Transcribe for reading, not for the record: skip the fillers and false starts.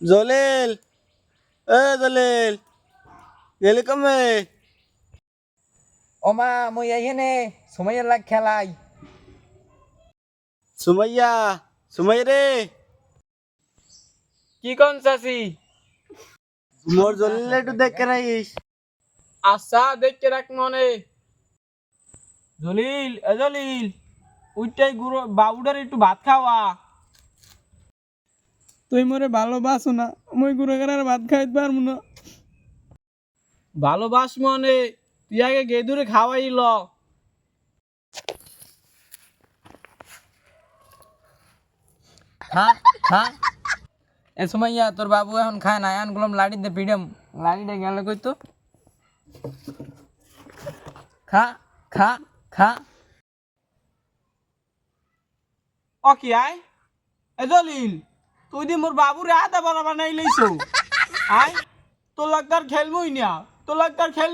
জলিল, জলিল, গেলি কমে? ও মা মই এখানে সময়ের লাগ খেলাই। সুমাইয়া, সুমাই রে, কি কোন চাচি? মোর জলিল একটু দেখে রাখিস। আচ্ছা দেখতে রাখ মনে। জলিল জলিল ওইটাই গুরু বাবুটার একটু ভাত খাওয়া। তুই মোরে ভালোবাসো না, মই গুড়াগার ভাত খাইতে পারবো না। ভালোবাস মনে তুই আগে গেদুরে খাওয়াই ল। খা খা এ সুমাইয়া তোর বাবু এখন খায় না, এখন গুলাম লাড়িতে পিডাম, লাড়িটা গেল কই তো। খা খা খা। ও কি আয় এ জলিল, তুই দি মোর বাবুরে আদা বড় বানাই লইছো। আয় তোর লাগতার খেলমুই না, তোর লাগতার খেল